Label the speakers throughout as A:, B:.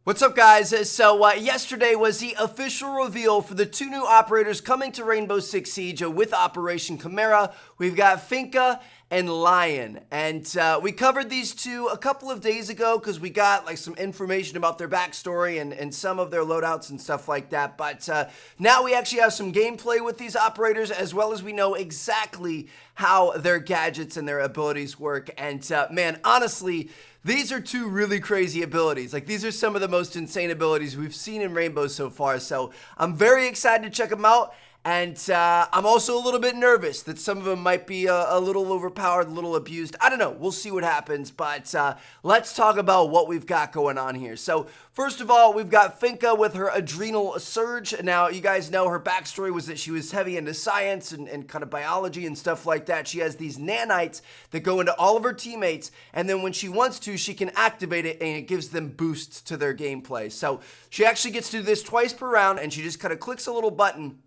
A: What's up, guys? So yesterday was the official reveal for the two new operators coming to Rainbow Six Siege with Operation Chimera. We've got Finka and Lion, and we covered these two a couple of days ago because we got like some information about their backstory and some of their loadouts and stuff like that. But now we actually have some gameplay with these operators, as well as we know exactly how their gadgets and their abilities work. And man, honestly, these are two really crazy abilities. Like, these are some of the most insane abilities we've seen in Rainbow so far. So I'm very excited to check them out. And I'm also a little bit nervous that some of them might be a little overpowered, a little abused. I don't know. We'll see what happens. But let's talk about what we've got going on here. So first of all, we've got Finka with her adrenal surge. Now, you guys know her backstory was that she was heavy into science and kind of biology and stuff like that. She has these nanites that go into all of her teammates. And then when she wants to, she can activate it and it gives them boosts to their gameplay. So she actually gets to do this twice per round, and she just kind of clicks a little button.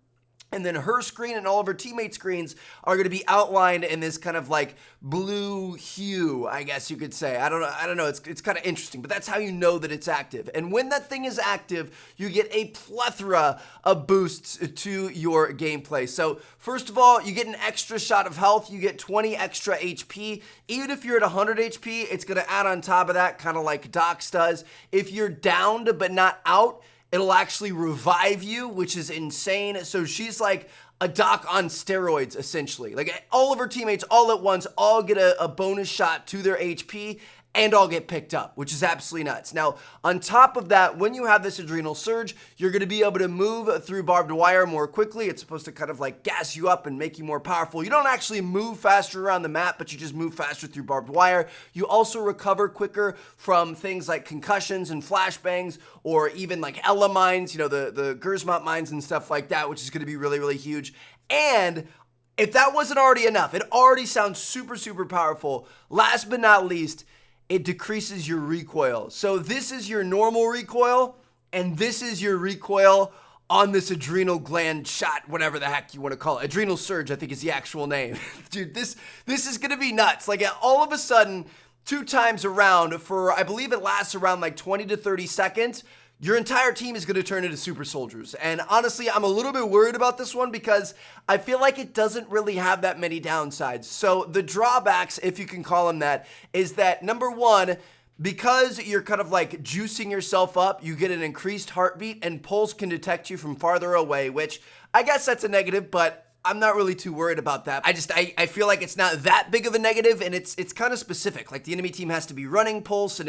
A: And then her screen and all of her teammates' screens are going to be outlined in this kind of like blue hue, I guess you could say. I don't know. It's kind of interesting, but that's how you know that it's active. And when that thing is active, you get a plethora of boosts to your gameplay. So first of all, you get an extra shot of health. You get 20 extra HP. Even if you're at 100 HP, it's going to add on top of that, kind of like Dox does. If you're downed but not out, it'll actually revive you, which is insane. So she's like a Doc on steroids, essentially. Like, all of her teammates all at once all get a bonus shot to their HP and all get picked up, which is absolutely nuts. Now, on top of that, when you have this adrenal surge, you're going to be able to move through barbed wire more quickly. It's supposed to kind of like gas you up and make you more powerful. You don't actually move faster around the map, but you just move faster through barbed wire. You also recover quicker from things like concussions and flashbangs, or even like Ella mines, you know, the Gersmont mines and stuff like that, which is going to be really, really huge. And if that wasn't already enough, it already sounds super, super powerful. Last but not least, it decreases your recoil. So this is your normal recoil, and this is your recoil on this adrenal gland shot, whatever the heck you want to call it. Adrenal surge, I think, is the actual name. Dude, this is going to be nuts. Like, all of a sudden, 2 times around for, I believe it lasts around like 20 to 30 seconds, your entire team is going to turn into super soldiers. And honestly, I'm a little bit worried about this one because I feel like it doesn't really have that many downsides. So the drawbacks, if you can call them that, is that number one, because you're kind of like juicing yourself up, you get an increased heartbeat, and Pulse can detect you from farther away, which I guess that's a negative, but I'm not really too worried about that. I feel like it's not that big of a negative, and it's kind of specific. Like, the enemy team has to be running Pulse, and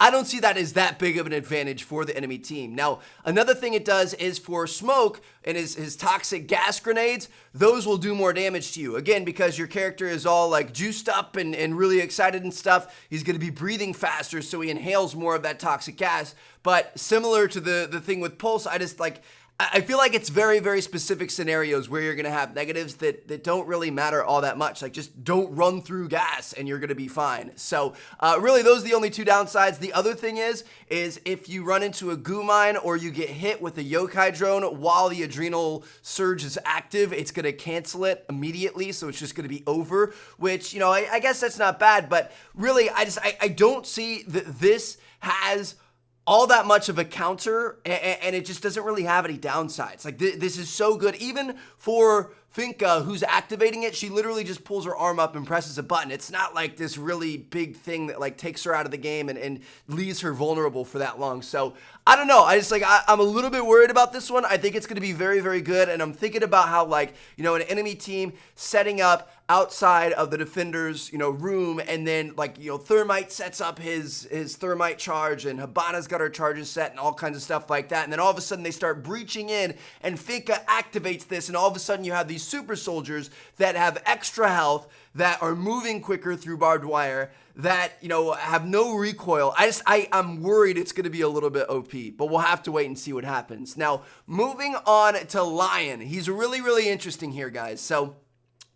A: I don't see that as that big of an advantage for the enemy team. Now, another thing it does is for Smoke and his toxic gas grenades, those will do more damage to you. Again, because your character is all like juiced up and really excited and stuff, he's gonna be breathing faster, so he inhales more of that toxic gas. But similar to the thing with Pulse, I feel like it's very, very specific scenarios where you're going to have negatives that don't really matter all that much. Like, just don't run through gas and you're going to be fine. So really, those are the only 2 downsides. The other thing is if you run into a goo mine or you get hit with a yokai drone while the adrenal surge is active, it's going to cancel it immediately. So it's just going to be over, which, you know, I guess that's not bad. But really, I don't see that this has all that much of a counter, and it just doesn't really have any downsides. Like, this is so good. Even for Finka, who's activating it, she literally just pulls her arm up and presses a button. It's not like this really big thing that like takes her out of the game and leaves her vulnerable for that long. So I don't know. I'm a little bit worried about this one. I think it's going to be very, very good. And I'm thinking about how, like, you know, an enemy team setting up outside of the defender's, you know, room, and then, like, you know, Thermite sets up his Thermite charge, and Habana's got her charges set and all kinds of stuff like that. And then all of a sudden they start breaching in, and Finka activates this, and all of a sudden you have these super soldiers that have extra health, that are moving quicker through barbed wire, that, you know, have no recoil. I'm worried it's going to be a little bit OP, but we'll have to wait and see what happens. Now, moving on to Lion. He's really, really interesting here, guys. So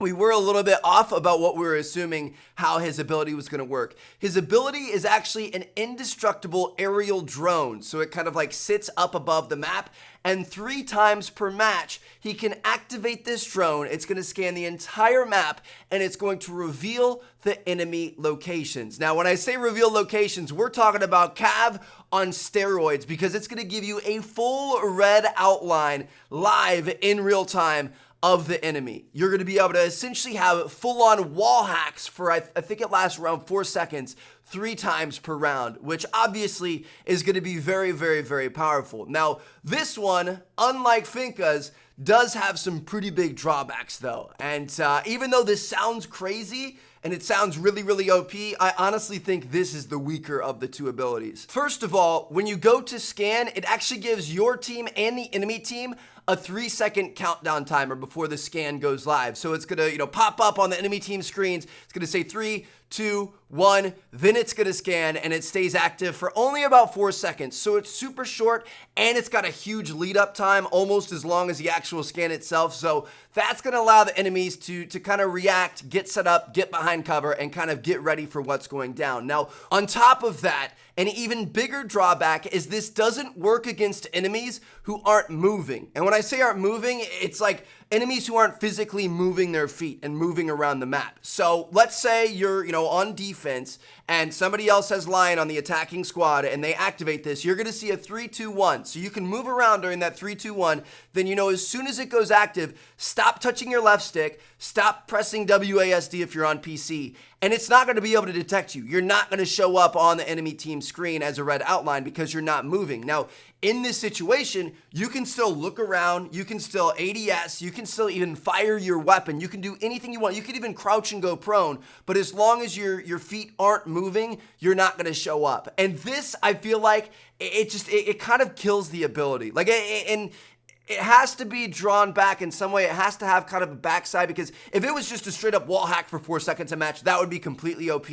A: we were a little bit off about what we were assuming how his ability was going to work. His ability is actually an indestructible aerial drone. So it kind of like sits up above the map, and 3 times per match, he can activate this drone. It's going to scan the entire map, and it's going to reveal the enemy locations. Now, when I say reveal locations, we're talking about Cav on steroids, because it's going to give you a full red outline live in real time of the enemy. You're going to be able to essentially have full-on wall hacks for, I think it lasts around 4 seconds, 3 times per round, which obviously is going to be very, very, very powerful. Now, this one, unlike Finka's, does have some pretty big drawbacks though. And even though this sounds crazy, and it sounds really, really OP, I honestly think this is the weaker of the 2 abilities. First of all, when you go to scan, it actually gives your team and the enemy team a 3-second countdown timer before the scan goes live. So it's gonna, pop up on the enemy team screens. It's gonna say 3, 2, 1, then it's gonna scan, and it stays active for only about 4 seconds. So it's super short, and it's got a huge lead up time, almost as long as the actual scan itself. So that's gonna allow the enemies to kind of react, get set up, get behind cover, and kind of get ready for what's going down. Now, on top of that, an even bigger drawback is this doesn't work against enemies who aren't moving. And when I say aren't moving, it's like enemies who aren't physically moving their feet and moving around the map. So let's say you're, on defense and somebody else has Lion on the attacking squad and they activate this. You're going to see a 3-2-1. So you can move around during that 3-2-1. Then, as soon as it goes active, stop touching your left stick, stop pressing WASD if you're on PC, and it's not going to be able to detect you. You're not going to show up on the enemy team screen as a red outline because you're not moving. Now, in this situation, you can still look around, you can still ADS, you can still even fire your weapon, you can do anything you want, you can even crouch and go prone, but as long as your feet aren't moving, you're not going to show up. And this, I feel like, it kind of kills the ability. And it has to be drawn back in some way. It has to have kind of a backside, because if it was just a straight up wall hack for 4 seconds a match, that would be completely OP.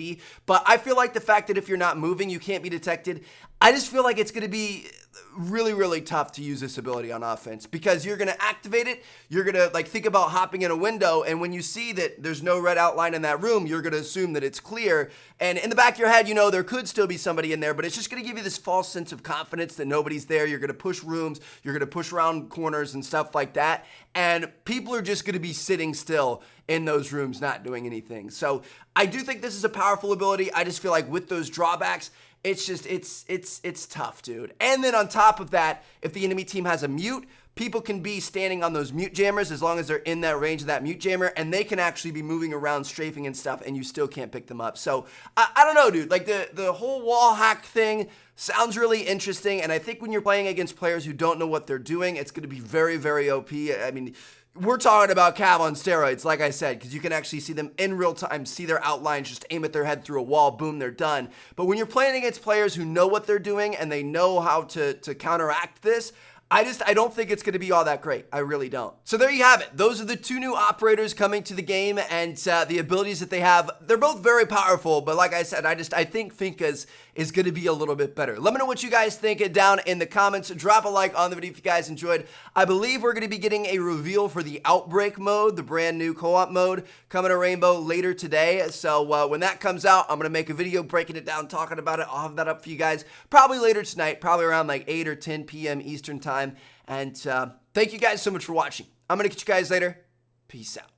A: But I feel like the fact that if you're not moving, you can't be detected, I just feel like it's going to be really, really tough to use this ability on offense, because you're going to activate it. You're going to think about hopping in a window, and when you see that there's no red outline in that room, you're going to assume that it's clear. And in the back of your head, there could still be somebody in there, but it's just going to give you this false sense of confidence that nobody's there. You're going to push rooms, you're going to push around corners and stuff like that, and people are just going to be sitting still in those rooms not doing anything. So I do think this is a powerful ability. I just feel like with those drawbacks, it's just, it's tough, dude. And then on top of that, if the enemy team has a mute, people can be standing on those mute jammers as long as they're in that range of that mute jammer, and they can actually be moving around, strafing and stuff, and you still can't pick them up. So I don't know, dude. The whole wall hack thing sounds really interesting, and I think when you're playing against players who don't know what they're doing, it's going to be very, very OP. I mean, we're talking about Cav on steroids, like I said, because you can actually see them in real time, see their outlines, just aim at their head through a wall, boom, they're done. But when you're playing against players who know what they're doing and they know how to counteract this, I don't think it's going to be all that great. I really don't. So there you have it. Those are the 2 new operators coming to the game, and the abilities that they have. They're both very powerful, but like I said, I think Finka's is going to be a little bit better. Let me know what you guys think down in the comments. Drop a like on the video if you guys enjoyed. I believe we're going to be getting a reveal for the Outbreak mode, the brand new co-op mode, coming to Rainbow later today. So when that comes out, I'm going to make a video breaking it down, talking about it. I'll have that up for you guys probably later tonight, probably around 8 or 10 p.m. Eastern time. And thank you guys so much for watching. I'm going to catch you guys later. Peace out.